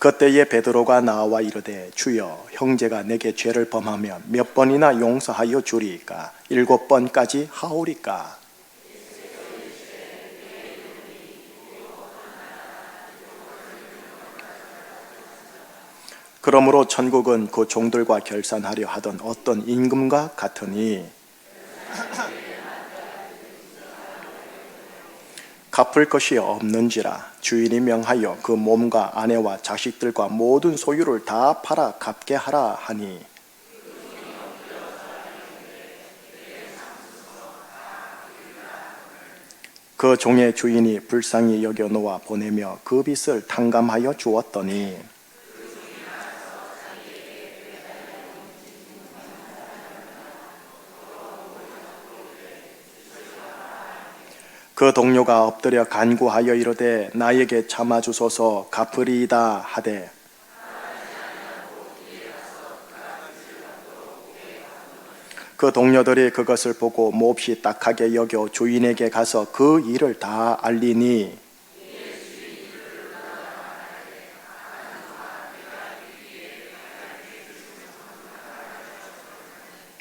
그때에 베드로가 나와 이르되 주여 형제가 내게 죄를 범하면 몇 번이나 용서하여 주리이까? 7번까지 하오리까? 그러므로 천국은 그 종들과 결산하려 하던 어떤 임금과 같으니 갚을 것이 없는지라 주인이 명하여 그 몸과 아내와 자식들과 모든 소유를 다 팔아 갚게 하라 하니, 그 종의 주인이 불쌍히 여겨 놓아 보내며 그 빚을 탕감하여 주었더니 그 동료가 엎드려 간구하여 이르되 나에게 참아주소서 갚으리이다 하되, 그 동료들이 그것을 보고 몹시 딱하게 여겨 주인에게 가서 그 일을 다 알리니,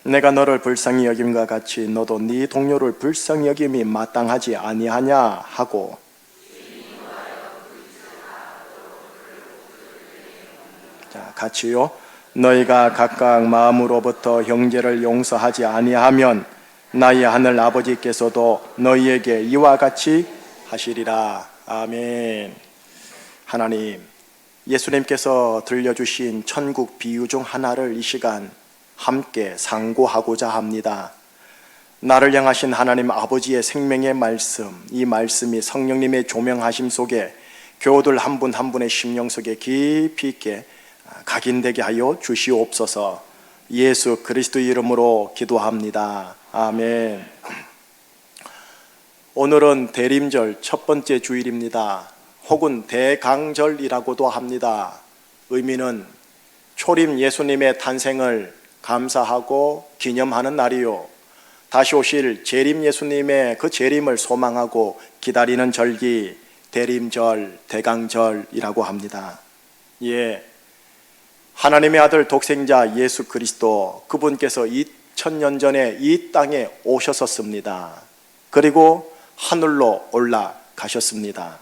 내가 너를 불쌍히 여김과 같이 너도 네 동료를 불쌍히 여김이 마땅하지 아니하냐 하고, 자, 같이요. 너희가 각각 마음으로부터 형제를 용서하지 아니하면 나의 하늘 아버지께서도 너희에게 이와 같이 하시리라. 아멘. 하나님, 예수님께서 들려주신 천국 비유 중 하나를 이 시간 함께 상고하고자 합니다. 나를 향하신 하나님 아버지의 생명의 말씀, 이 말씀이 성령님의 조명하심 속에 교우들 한 분 한 분의 심령 속에 깊이 있게 각인되게 하여 주시옵소서. 예수 그리스도의 이름으로 기도합니다. 아멘. 오늘은 대림절 첫 번째 주일입니다. 혹은 대강절이라고도 합니다. 의미는 초림 예수님의 탄생을 감사하고 기념하는 날이요, 다시 오실 재림 예수님의 그 재림을 소망하고 기다리는 절기, 대림절, 대강절이라고 합니다. 예, 하나님의 아들 독생자 예수 그리스도, 그분께서 2000년 전에 이 땅에 오셨었습니다. 그리고 하늘로 올라가셨습니다.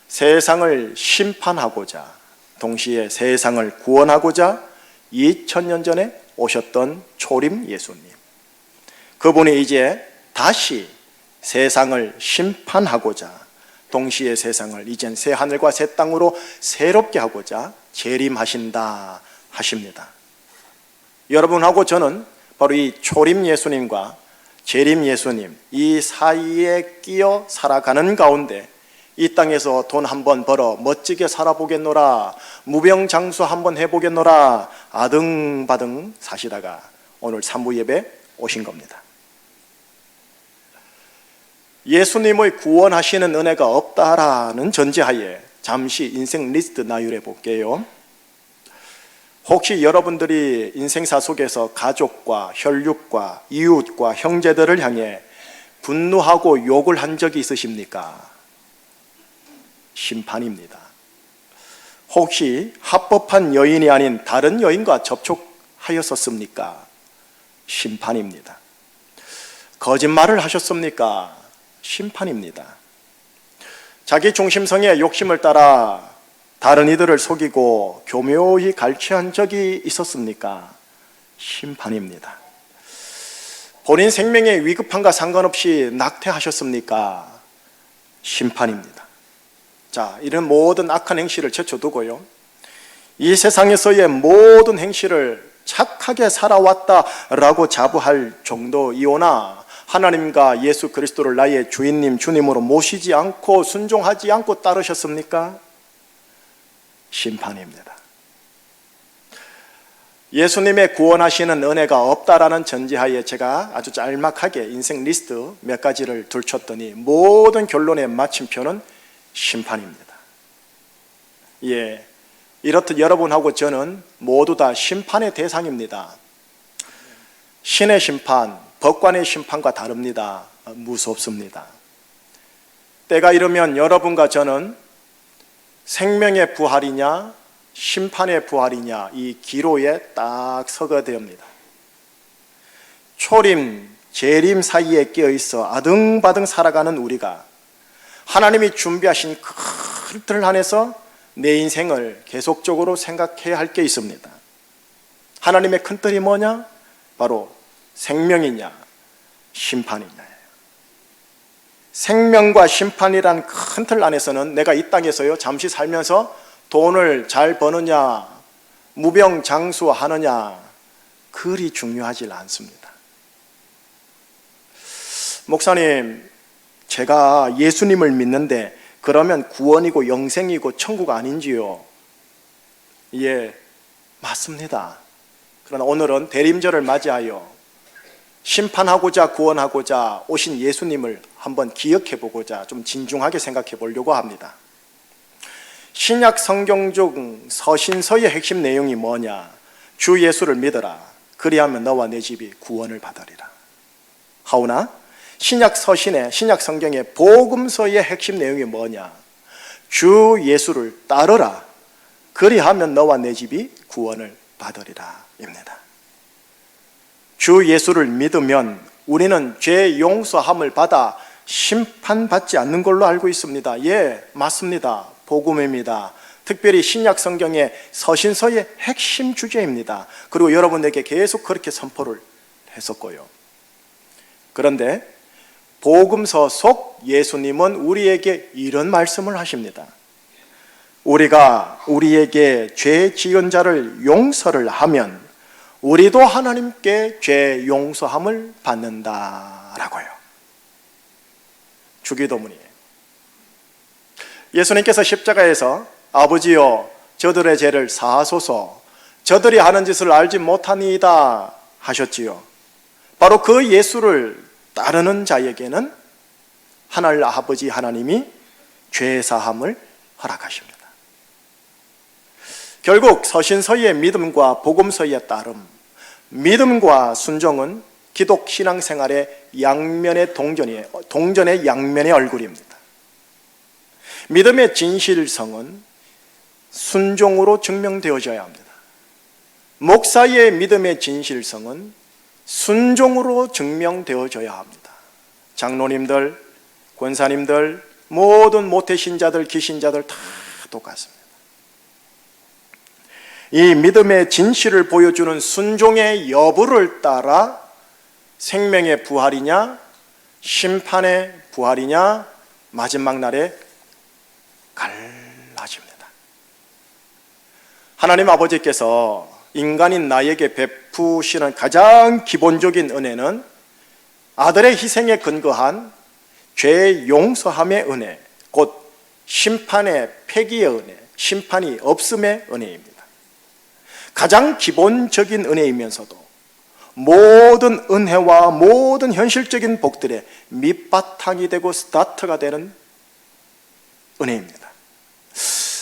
세상을 심판하고자, 동시에 세상을 구원하고자 2000년 전에 오셨던 초림 예수님, 그분이 이제 다시 세상을 심판하고자, 동시에 세상을 이젠 새 하늘과 새 땅으로 새롭게 하고자 재림하신다 하십니다. 여러분하고 저는 바로 이 초림 예수님과 재림 예수님, 이 사이에 끼어 살아가는 가운데 이 땅에서 돈 한번 벌어 멋지게 살아보겠노라, 무병장수 한번 해보겠노라 아등바등 사시다가 오늘 산부 예배 오신 겁니다. 예수님의 구원하시는 은혜가 없다라는 전제하에 잠시 인생 리스트 나열해 볼게요. 혹시 여러분들이 인생사 속에서 가족과 혈육과 이웃과 형제들을 향해 분노하고 욕을 한 적이 있으십니까? 심판입니다. 혹시 합법한 여인이 아닌 다른 여인과 접촉하였었습니까? 심판입니다. 거짓말을 하셨습니까? 심판입니다. 자기 중심성의 욕심을 따라 다른 이들을 속이고 교묘히 갈취한 적이 있었습니까? 심판입니다. 본인 생명의 위급함과 상관없이 낙태하셨습니까? 심판입니다. 자, 이런 모든 악한 행실을 제쳐두고요, 이 세상에서의 모든 행실을 착하게 살아왔다라고 자부할 정도이오나 하나님과 예수 그리스도를 나의 주인님, 주님으로 모시지 않고 순종하지 않고 따르셨습니까? 심판입니다. 예수님의 구원하시는 은혜가 없다라는 전제하에 제가 아주 짤막하게 인생 리스트 몇 가지를 들췄더니 모든 결론의 마침표는 심판입니다. 예, 이렇듯 여러분하고 저는 모두 다 심판의 대상입니다. 신의 심판, 법관의 심판과 다릅니다. 무섭습니다. 때가 이르면 여러분과 저는 생명의 부활이냐 심판의 부활이냐 이 기로에 딱 서게 됩니다. 초림, 재림 사이에 끼어있어 아등바등 살아가는 우리가 하나님이 준비하신 큰 틀 안에서 내 인생을 계속적으로 생각해야 할 게 있습니다. 하나님의 큰 틀이 뭐냐? 바로 생명이냐 심판이냐. 생명과 심판이란 큰 틀 안에서는 내가 이 땅에서요 잠시 살면서 돈을 잘 버느냐 무병장수하느냐 그리 중요하지 않습니다. 목사님, 제가 예수님을 믿는데 그러면 구원이고 영생이고 천국 아닌지요? 예, 맞습니다. 그러나 오늘은 대림절을 맞이하여 심판하고자 구원하고자 오신 예수님을 한번 기억해 보고자 좀 진중하게 생각해 보려고 합니다. 신약 성경 중 서신서의 핵심 내용이 뭐냐? 주 예수를 믿어라. 그리하면 너와 내 집이 구원을 받으리라. 하오나 신약 서신의 신약 성경의 복음서의 핵심 내용이 뭐냐? 주 예수를 따르라. 그리하면 너와 내 집이 구원을 받으리라 입니다. 주 예수를 믿으면 우리는 죄 용서함을 받아 심판받지 않는 걸로 알고 있습니다. 예, 맞습니다. 복음입니다. 특별히 신약 성경의 서신서의 핵심 주제입니다. 그리고 여러분에게 계속 그렇게 선포를 했었고요. 그런데 복음서 속 예수님은 우리에게 이런 말씀을 하십니다. 우리가 우리에게 죄 지은 자를 용서를 하면 우리도 하나님께 죄 용서함을 받는다라고요. 주기도문이에요. 예수님께서 십자가에서 아버지여 저들의 죄를 사하소서 저들이 하는 짓을 알지 못하니이다 하셨지요. 바로 그 예수를 따르는 자에게는 하늘 아버지 하나님이 죄 사함을 허락하십니다. 결국 서신서의 믿음과 복음서의 따름, 믿음과 순종은 기독 신앙생활의 양면의 동전의 양면의 얼굴입니다. 믿음의 진실성은 순종으로 증명되어져야 합니다. 목사의 믿음의 진실성은 순종으로 증명되어져야 합니다. 장로님들, 권사님들, 모든 모태신자들, 기신자들 다 똑같습니다. 이 믿음의 진실을 보여주는 순종의 여부를 따라 생명의 부활이냐 심판의 부활이냐 마지막 날에 갈라집니다. 하나님 아버지께서 인간인 나에게 베푸시는 가장 기본적인 은혜는 아들의 희생에 근거한 죄 용서함의 은혜, 곧 심판의 폐기의 은혜, 심판이 없음의 은혜입니다. 가장 기본적인 은혜이면서도 모든 은혜와 모든 현실적인 복들의 밑바탕이 되고 스타트가 되는 은혜입니다.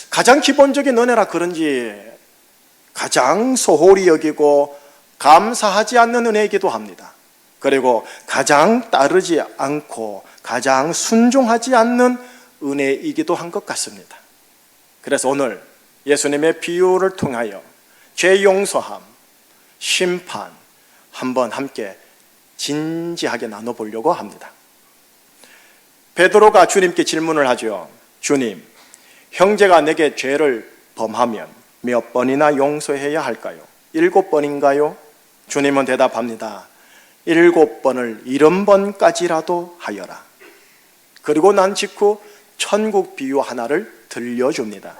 가장 기본적인 은혜라 그런지 가장 소홀히 여기고 감사하지 않는 은혜이기도 합니다. 그리고 가장 따르지 않고 가장 순종하지 않는 은혜이기도 한 것 같습니다. 그래서 오늘 예수님의 비유를 통하여 죄 용서함, 심판 한번 함께 진지하게 나눠보려고 합니다. 베드로가 주님께 질문을 하죠. 주님, 형제가 내게 죄를 범하면 몇 번이나 용서해야 할까요? 7번인가요? 주님은 대답합니다. 7번을 70번까지라도 하여라. 그리고 난 직후 천국 비유 하나를 들려줍니다.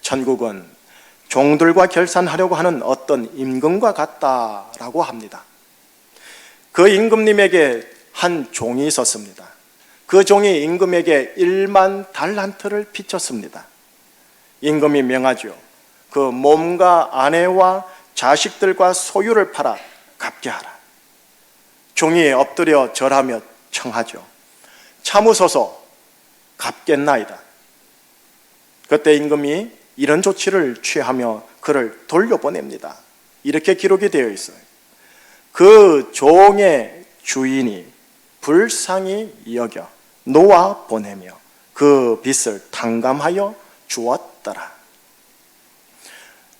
천국은 종들과 결산하려고 하는 어떤 임금과 같다라고 합니다. 그 임금님에게 한 종이 있었습니다. 그 종이 임금에게 1만 달란트를 비쳤습니다. 임금이 명하죠. 그 몸과 아내와 자식들과 소유를 팔아 갚게 하라. 종이 엎드려 절하며 청하죠. 참으소서 갚겠나이다. 그때 임금이 이런 조치를 취하며 그를 돌려보냅니다. 이렇게 기록이 되어 있어요. 그 종의 주인이 불쌍히 여겨 놓아 보내며 그 빚을 탕감하여 주었더라.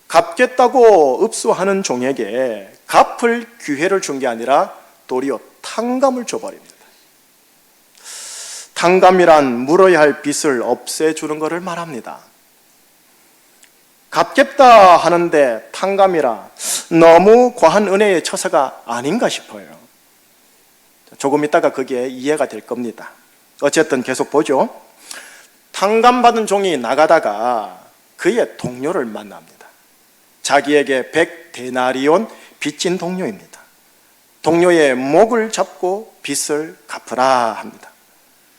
갚겠다고 읍수하는 종에게 갚을 기회를 준 게 아니라 도리어 탕감을 줘버립니다. 탕감이란 물어야 할 빚을 없애주는 것을 말합니다. 갚겠다 하는데 탕감이라 너무 과한 은혜의 처사가 아닌가 싶어요. 조금 있다가 그게 이해가 될 겁니다. 어쨌든 계속 보죠. 탕감받은 종이 나가다가 그의 동료를 만납니다. 자기에게 100데나리온 빚진 동료입니다. 동료의 목을 잡고 빚을 갚으라 합니다.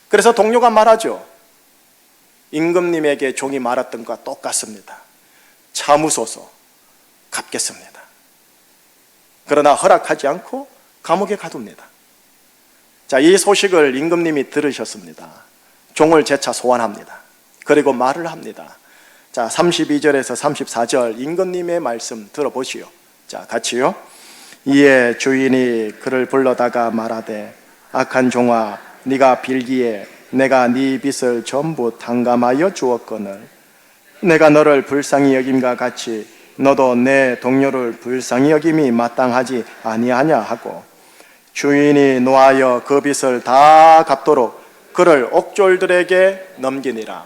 그래서 동료가 말하죠. 임금님에게 종이 말했던 것과 똑같습니다. 참으소서, 갚겠습니다. 그러나 허락하지 않고 감옥에 가둡니다. 자, 이 소식을 임금님이 들으셨습니다. 종을 재차 소환합니다. 그리고 말을 합니다. 자, 32절에서 34절 임금님의 말씀 들어보시오. 자, 같이요. 이에 주인이 그를 불러다가 말하되 악한 종아, 네가 빌기에 내가 네 빚을 전부 탕감하여 주었거늘 내가 너를 불쌍히 여김과 같이 너도 내 동료를 불쌍히 여김이 마땅하지 아니하냐 하고 주인이 노하여 그 빚을 다 갚도록 그를 옥졸들에게 넘기니라.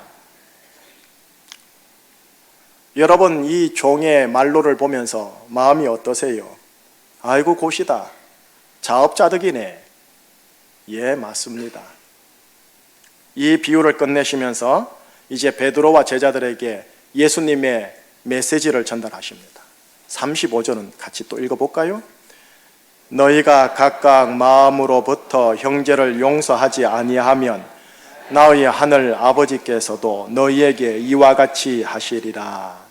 여러분, 이 종의 말로를 보면서 마음이 어떠세요? 아이고 곧이다, 자업자득이네. 예, 맞습니다. 이 비유를 끝내시면서 이제 베드로와 제자들에게 예수님의 메시지를 전달하십니다. 35절은 같이 또 읽어볼까요? 너희가 각각 마음으로부터 형제를 용서하지 아니하면 너희 하늘 아버지께서도 너희에게 이와 같이 하시리라.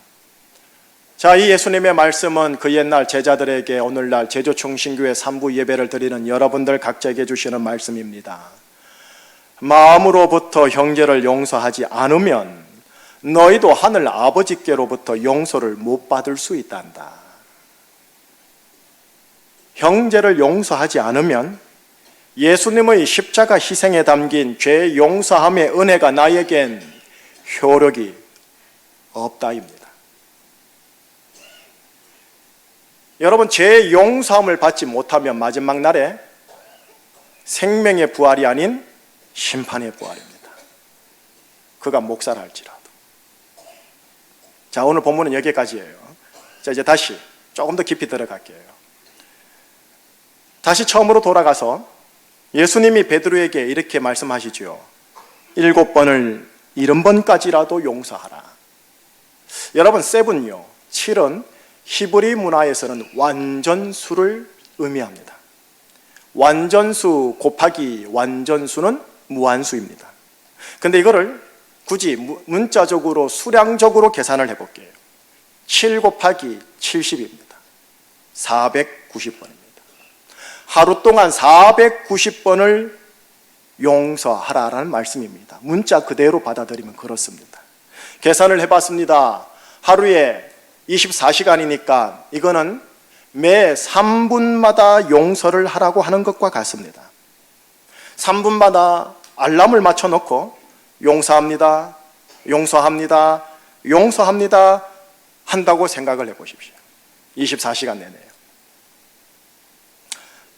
자, 이 예수님의 말씀은 그 옛날 제자들에게 오늘날 제주충신교회 3부 예배를 드리는 여러분들 각자에게 주시는 말씀입니다. 마음으로부터 형제를 용서하지 않으면 너희도 하늘 아버지께로부터 용서를 못 받을 수 있단다. 형제를 용서하지 않으면 예수님의 십자가 희생에 담긴 죄 용서함의 은혜가 나에겐 효력이 없다입니다. 여러분, 죄 용서함을 받지 못하면 마지막 날에 생명의 부활이 아닌 심판의 부활입니다. 그가 목살할지라도. 자, 오늘 본문은 여기까지예요. 자, 이제 다시 조금 더 깊이 들어갈게요. 다시 처음으로 돌아가서 예수님이 베드로에게 이렇게 말씀하시죠. 7번을 70번까지라도 용서하라. 여러분, 7요, 7은 히브리 문화에서는 완전수를 의미합니다. 완전수 곱하기 완전수는 무한수입니다. 근데 이거를 굳이 문자적으로 수량적으로 계산을 해볼게요. 7 곱하기 70입니다. 490번입니다. 하루 동안 490번을 용서하라라는 말씀입니다. 문자 그대로 받아들이면 그렇습니다. 계산을 해봤습니다. 하루에 24시간이니까 이거는 매 3분마다 용서를 하라고 하는 것과 같습니다. 3분마다 알람을 맞춰놓고 용서합니다, 용서합니다, 용서합니다 한다고 생각을 해보십시오. 24시간 내내요.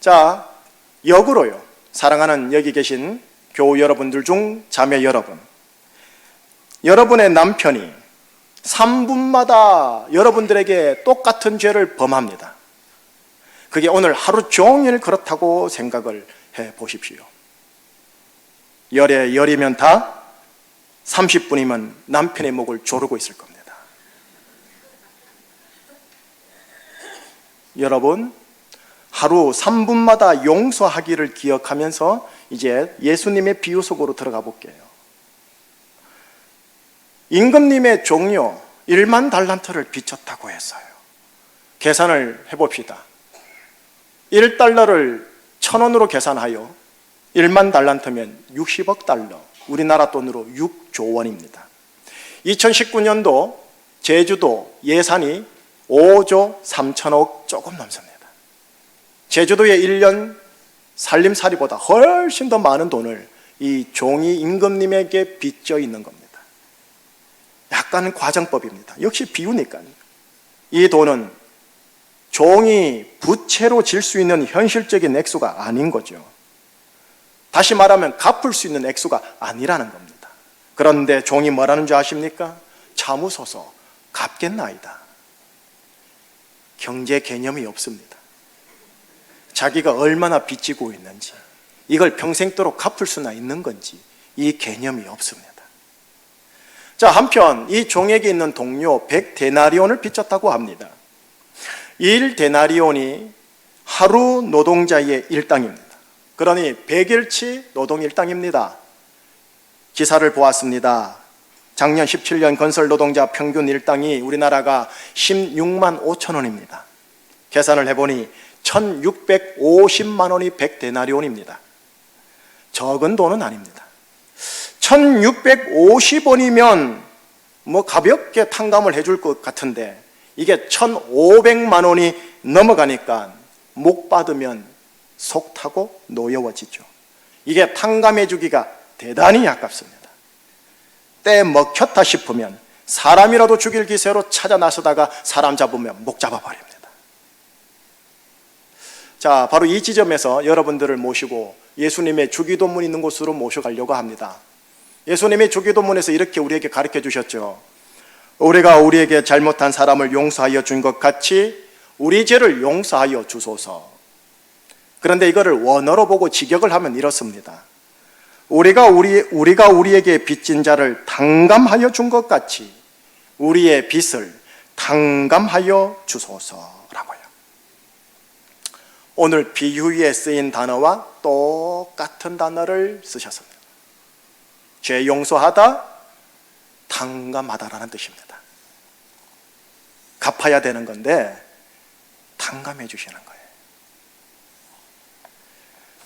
자, 역으로요, 사랑하는 여기 계신 교우 여러분들 중 자매 여러분, 여러분의 남편이 3분마다 여러분들에게 똑같은 죄를 범합니다. 그게 오늘 하루 종일 그렇다고 생각을 해 보십시오. 열에 열이면 다 30분이면 남편의 목을 조르고 있을 겁니다. 여러분, 하루 3분마다 용서하기를 기억하면서 이제 예수님의 비유 속으로 들어가 볼게요. 임금님의 종료 1만 달란트를 빚졌다고 했어요. 계산을 해봅시다. 1달러를 1,000원으로 계산하여 1만 달란트면 60억 달러, 우리나라 돈으로 6조 원입니다. 2019년도 제주도 예산이 5조 3천억 조금 넘습니다. 제주도의 1년 살림살이보다 훨씬 더 많은 돈을 이 종이 임금님에게 빚져 있는 겁니다. 약간 과정법입니다. 역시 비유니까요. 이 돈은 종이 부채로 질 수 있는 현실적인 액수가 아닌 거죠. 다시 말하면 갚을 수 있는 액수가 아니라는 겁니다. 그런데 종이 뭐라는 줄 아십니까? 참으소서 갚겠나이다. 경제 개념이 없습니다. 자기가 얼마나 빚지고 있는지, 이걸 평생도록 갚을 수나 있는 건지 이 개념이 없습니다. 자, 한편 이 종에게 있는 동료 100데나리온을 빚졌다고 합니다. 1데나리온이 하루 노동자의 일당입니다. 그러니 100일치 노동 일당입니다. 기사를 보았습니다. 작년 17년 건설 노동자 평균 일당이 우리나라가 16만 5천 원입니다. 계산을 해보니 1650만 원이 100데나리온입니다. 적은 돈은 아닙니다. 1650원이면 뭐 가볍게 탕감을 해줄 것 같은데 이게 1500만 원이 넘어가니까 목 받으면 속 타고 노여워지죠. 이게 탕감해 주기가 대단히 아깝습니다. 때 먹혔다 싶으면 사람이라도 죽일 기세로 찾아 나서다가 사람 잡으면 목 잡아버립니다. 자, 바로 이 지점에서 여러분들을 모시고 예수님의 주기도문 있는 곳으로 모셔가려고 합니다. 예수님의 주기도문에서 이렇게 우리에게 가르쳐 주셨죠. 우리가 우리에게 잘못한 사람을 용서하여 준 것 같이 우리 죄를 용서하여 주소서. 그런데 이거를 원어로 보고 직역을 하면 이렇습니다. 우리가 우리에게 빚진 자를 탕감하여 준 것 같이 우리의 빚을 탕감하여 주소서라고요. 오늘 비유에 쓰인 단어와 똑같은 단어를 쓰셨습니다. 죄 용서하다, 탕감하다라는 뜻입니다. 갚아야 되는 건데 탕감해 주시는 거예요.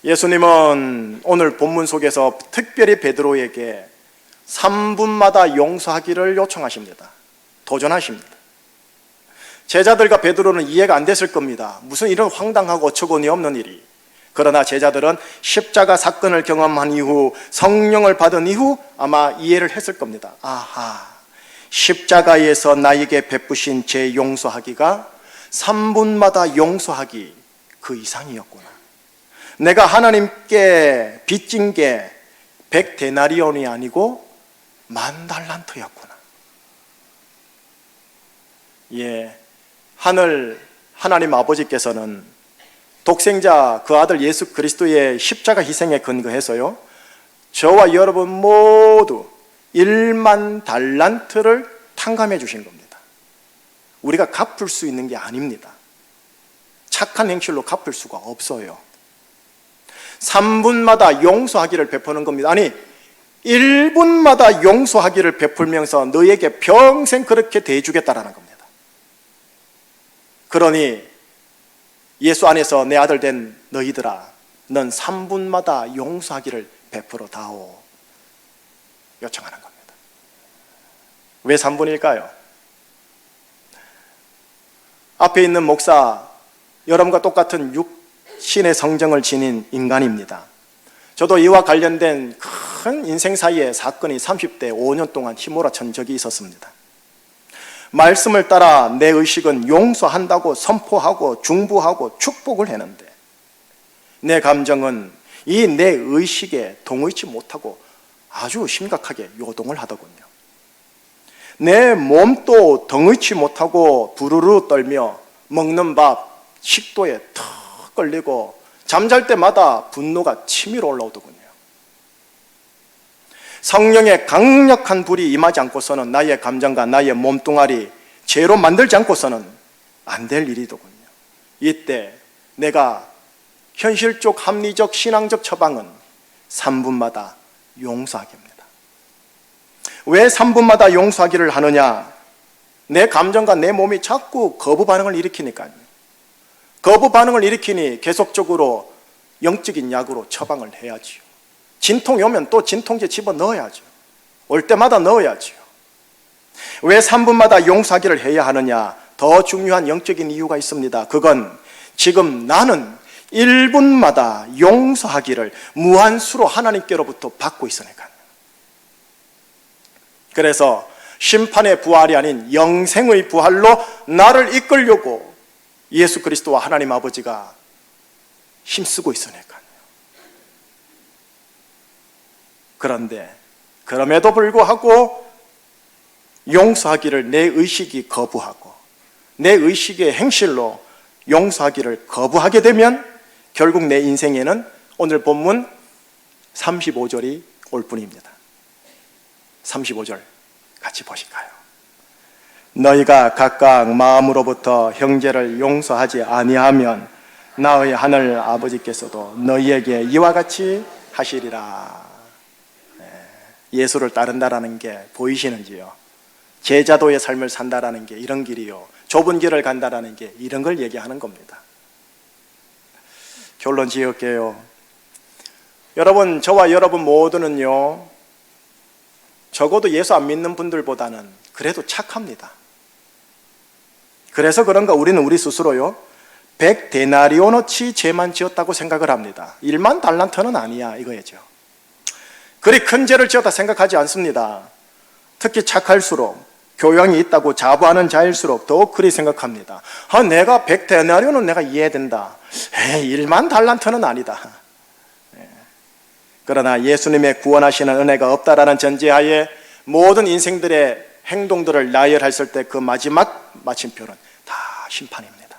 예수님은 오늘 본문 속에서 특별히 베드로에게 3분마다 용서하기를 요청하십니다. 도전하십니다. 제자들과 베드로는 이해가 안 됐을 겁니다. 무슨 이런 황당하고 어처구니 없는 일이. 그러나 제자들은 십자가 사건을 경험한 이후, 성령을 받은 이후 아마 이해를 했을 겁니다. 아하, 십자가에서 나에게 베푸신 죄 용서하기가 3분마다 용서하기 그 이상이었구나. 내가 하나님께 빚진 게 100데나리온이 아니고 10,000달란트였구나. 예, 하나님 아버지께서는 독생자 그 아들 예수 그리스도의 십자가 희생에 근거해서요, 저와 여러분 모두 10,000달란트를 탕감해 주신 겁니다. 우리가 갚을 수 있는 게 아닙니다. 착한 행실로 갚을 수가 없어요. 3분마다 용서하기를 베푸는 겁니다. 아니, 1분마다 용서하기를 베풀면서 너에게 평생 그렇게 대해주겠다라는 겁니다. 그러니 예수 안에서 내 아들 된 너희들아, 넌 3분마다 용서하기를 베풀어 다오 요청하는 겁니다. 왜 3분일까요? 앞에 있는 목사, 여러분과 똑같은 육신의 성정을 지닌 인간입니다. 저도 이와 관련된 큰 인생사의 사건이 30대 5년 동안 휘몰아친 적이 있었습니다. 말씀을 따라 내 의식은 용서한다고 선포하고 중보하고 축복을 했는데 내 감정은 이 내 의식에 동의치 못하고 아주 심각하게 요동을 하더군요. 내 몸도 동의치 못하고 부르르 떨며 먹는 밥, 식도에 턱 걸리고 잠잘 때마다 분노가 치밀어 올라오더군요. 성령의 강력한 불이 임하지 않고서는 나의 감정과 나의 몸뚱아리 죄로 만들지 않고서는 안 될 일이더군요. 이때 내가 현실적, 합리적, 신앙적 처방은 3분마다 용서하기입니다. 왜 3분마다 용서하기를 하느냐? 내 감정과 내 몸이 자꾸 거부 반응을 일으키니까요. 거부 반응을 일으키니 계속적으로 영적인 약으로 처방을 해야지요. 진통이 오면 또 진통제 집어넣어야죠. 올 때마다 넣어야죠. 왜 3분마다 용서하기를 해야 하느냐? 더 중요한 영적인 이유가 있습니다. 그건 지금 나는 1분마다 용서하기를 무한수로 하나님께로부터 받고 있으니까요. 그래서 심판의 부활이 아닌 영생의 부활로 나를 이끌려고 예수 그리스도와 하나님 아버지가 힘쓰고 있으니까요. 그런데 그럼에도 불구하고 용서하기를 내 의식이 거부하고 내 의식의 행실로 용서하기를 거부하게 되면 결국 내 인생에는 오늘 본문 35절이 올 뿐입니다. 35절 같이 보실까요? 너희가 각각 마음으로부터 형제를 용서하지 아니하면 나의 하늘 아버지께서도 너희에게 이와 같이 하시리라. 예수를 따른다라는 게 보이시는지요? 제자도의 삶을 산다라는 게 이런 길이요, 좁은 길을 간다라는 게 이런 걸 얘기하는 겁니다. 결론 지을게요. 여러분, 저와 여러분 모두는요, 적어도 예수 안 믿는 분들보다는 그래도 착합니다. 그래서 그런가 우리는 우리 스스로요, 100데나리오너치 죄만 지었다고 생각을 합니다. 1만 달란트는 아니야 이거죠. 그리 큰 죄를 지었다 생각하지 않습니다. 특히 착할수록, 교양이 있다고 자부하는 자일수록 더욱 그리 생각합니다. 내가 100데나리오는 내가 이해된다. 1만 달란트는 아니다. 그러나 예수님의 구원하시는 은혜가 없다라는 전제하에 모든 인생들의 행동들을 나열했을 때 그 마지막 마침표는 다 심판입니다.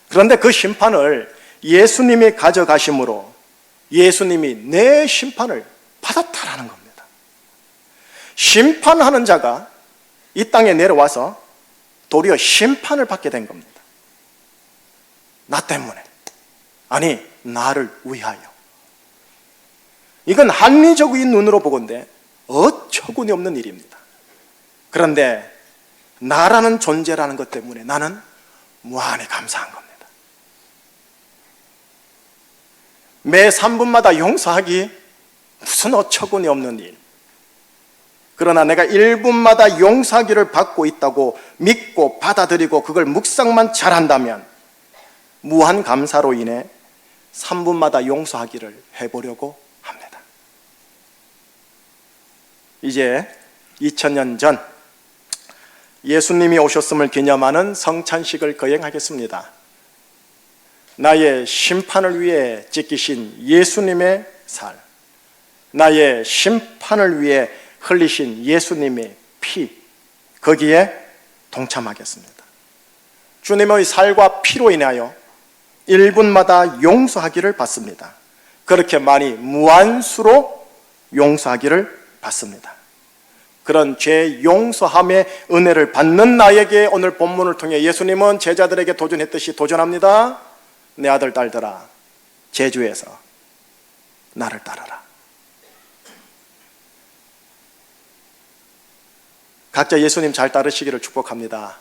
그런데 그 심판을 예수님이 가져가심으로 예수님이 내 심판을 받았다라는 겁니다. 심판하는 자가 이 땅에 내려와서 도리어 심판을 받게 된 겁니다. 나 때문에, 아니 나를 위하여. 이건 합리적인 눈으로 보건대 어처구니 없는 일입니다. 그런데 나라는 존재라는 것 때문에 나는 무한히 감사한 겁니다. 매 3분마다 용서하기 무슨 어처구니 없는 일. 그러나 내가 1분마다 용서하기를 받고 있다고 믿고 받아들이고 그걸 묵상만 잘한다면 무한 감사로 인해 3분마다 용서하기를 해보려고 합니다. 이제 2000년 전 예수님이 오셨음을 기념하는 성찬식을 거행하겠습니다. 나의 심판을 위해 찢기신 예수님의 살, 나의 심판을 위해 흘리신 예수님의 피, 거기에 동참하겠습니다. 주님의 살과 피로 인하여 1분마다 용서하기를 받습니다. 그렇게 많이 무한수로 용서하기를 받습니다. 그런 죄 용서함의 은혜를 받는 나에게 오늘 본문을 통해 예수님은 제자들에게 도전했듯이 도전합니다. 내 아들 딸들아, 제주에서 나를 따르라. 각자 예수님 잘 따르시기를 축복합니다.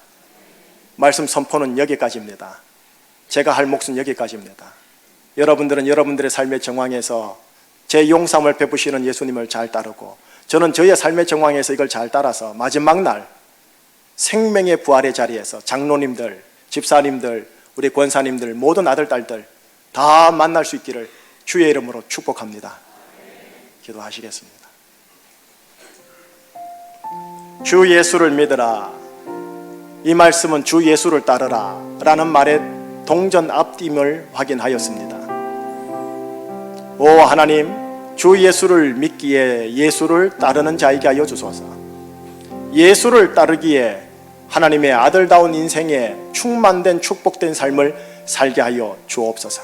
말씀 선포는 여기까지입니다. 제가 할 몫은 여기까지입니다. 여러분들은 여러분들의 삶의 정황에서 제 용서함을 베푸시는 예수님을 잘 따르고, 저는 저의 삶의 정황에서 이걸 잘 따라서 마지막 날 생명의 부활의 자리에서 장로님들, 집사님들, 우리 권사님들, 모든 아들, 딸들 다 만날 수 있기를 주의 이름으로 축복합니다. 기도하시겠습니다. 주 예수를 믿으라. 이 말씀은 주 예수를 따르라 라는 말의 동전 앞뒤임을 확인하였습니다. 오 하나님, 주 예수를 믿기에 예수를 따르는 자에게 하여 주소서. 예수를 따르기에 하나님의 아들다운 인생에 충만된 축복된 삶을 살게 하여 주옵소서.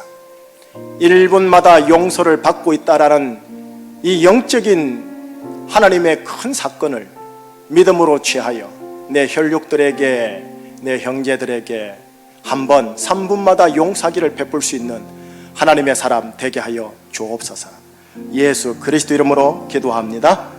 1분마다 용서를 받고 있다라는 이 영적인 하나님의 큰 사건을 믿음으로 취하여 내 혈육들에게, 내 형제들에게 한번 3분마다 용서하기를 베풀 수 있는 하나님의 사람 되게 하여 주옵소서. 예수 그리스도 이름으로 기도합니다.